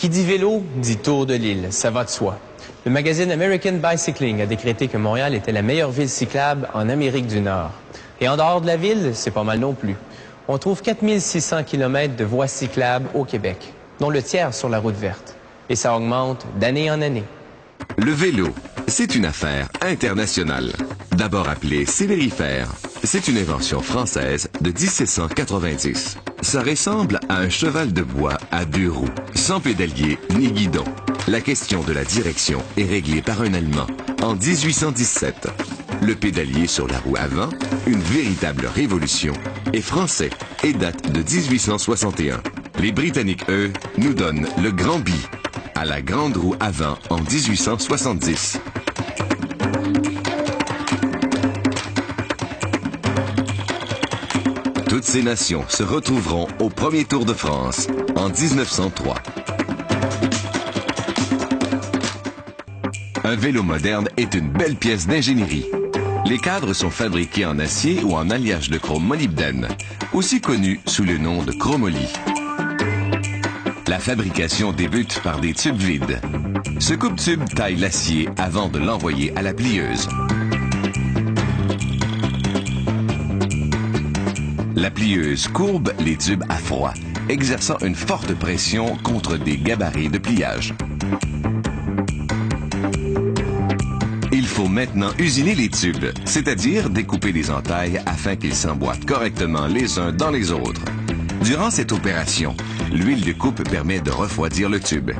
Qui dit vélo, dit tour de l'île, ça va de soi. Le magazine American Bicycling a décrété que Montréal était la meilleure ville cyclable en Amérique du Nord. Et en dehors de la ville, c'est pas mal non plus. On trouve 4600 km de voies cyclables au Québec, dont le tiers sur la route verte. Et ça augmente d'année en année. Le vélo, c'est une affaire internationale. D'abord appelé célérifère, c'est une invention française de 1790. Ça ressemble à un cheval de bois à deux roues, sans pédalier ni guidon. La question de la direction est réglée par un Allemand en 1817. Le pédalier sur la roue avant, une véritable révolution, est français et date de 1861. Les Britanniques, eux, nous donnent le grand bi à la grande roue avant en 1870. Toutes ces nations se retrouveront au premier Tour de France en 1903. Un vélo moderne est une belle pièce d'ingénierie. Les cadres sont fabriqués en acier ou en alliage de chrome molybdène, aussi connu sous le nom de chromoly. La fabrication débute par des tubes vides. Ce coupe-tube taille l'acier avant de l'envoyer à la plieuse. La plieuse courbe les tubes à froid, exerçant une forte pression contre des gabarits de pliage. Il faut maintenant usiner les tubes, c'est-à-dire découper les entailles afin qu'ils s'emboîtent correctement les uns dans les autres. Durant cette opération, l'huile de coupe permet de refroidir le tube.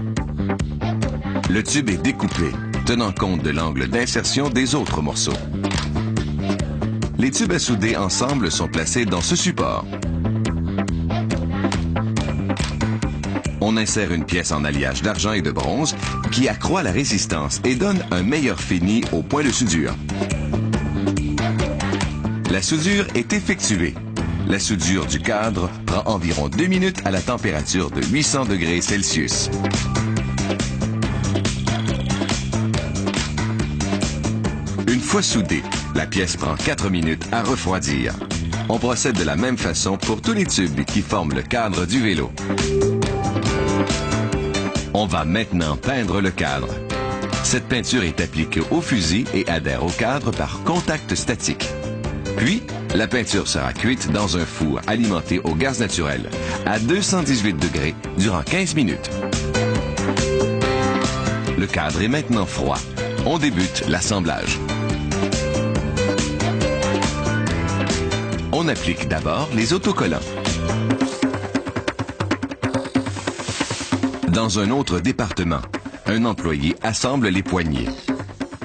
Le tube est découpé, tenant compte de l'angle d'insertion des autres morceaux. Les tubes à souder ensemble sont placés dans ce support. On insère une pièce en alliage d'argent et de bronze qui accroît la résistance et donne un meilleur fini au point de soudure. La soudure est effectuée. La soudure du cadre prend environ 2 minutes à la température de 800 degrés Celsius. Une fois soudée, la pièce prend 4 minutes à refroidir. On procède de la même façon pour tous les tubes qui forment le cadre du vélo. On va maintenant peindre le cadre. Cette peinture est appliquée au fusil et adhère au cadre par contact statique. Puis, la peinture sera cuite dans un four alimenté au gaz naturel à 218 degrés durant 15 minutes. Le cadre est maintenant froid. On débute l'assemblage. On applique d'abord les autocollants. Dans un autre département, un employé assemble les poignées.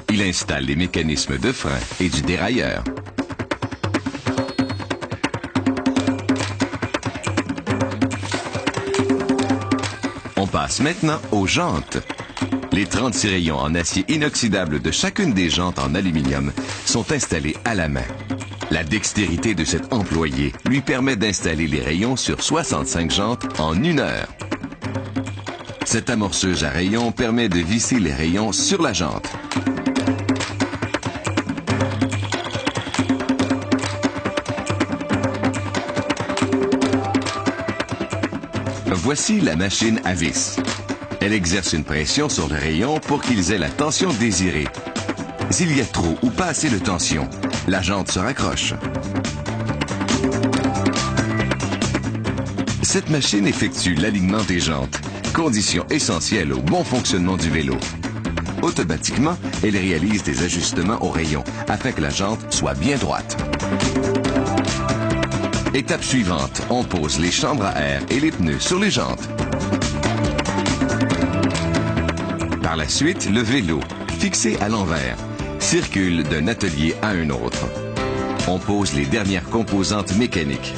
Il installe les mécanismes de frein et du dérailleur. On passe maintenant aux jantes. Les 36 rayons en acier inoxydable de chacune des jantes en aluminium sont installés à la main. La dextérité de cet employé lui permet d'installer les rayons sur 65 jantes en 1 heure. Cette amorceuse à rayons permet de visser les rayons sur la jante. Voici la machine à vis. Elle exerce une pression sur les rayons pour qu'ils aient la tension désirée. S'il y a trop ou pas assez de tension, la jante se raccroche. Cette machine effectue l'alignement des jantes, condition essentielle au bon fonctionnement du vélo. Automatiquement, elle réalise des ajustements aux rayons afin que la jante soit bien droite. Étape suivante, on pose les chambres à air et les pneus sur les jantes. Par la suite, le vélo, fixé à l'envers, circule d'un atelier à un autre. On pose les dernières composantes mécaniques.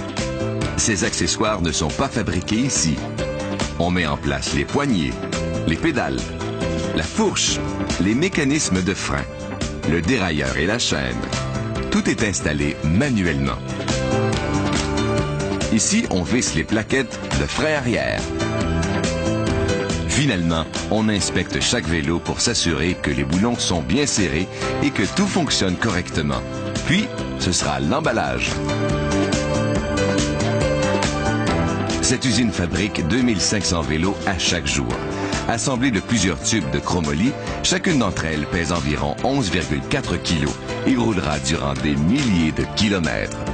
Ces accessoires ne sont pas fabriqués ici. On met en place les poignées, les pédales, la fourche, les mécanismes de frein, le dérailleur et la chaîne. Tout est installé manuellement. Ici, on visse les plaquettes de frein arrière. Finalement, on inspecte chaque vélo pour s'assurer que les boulons sont bien serrés et que tout fonctionne correctement. Puis, ce sera l'emballage. Cette usine fabrique 2500 vélos à chaque jour. Assemblée de plusieurs tubes de chromoly, chacune d'entre elles pèse environ 11,4 kilos et roulera durant des milliers de kilomètres.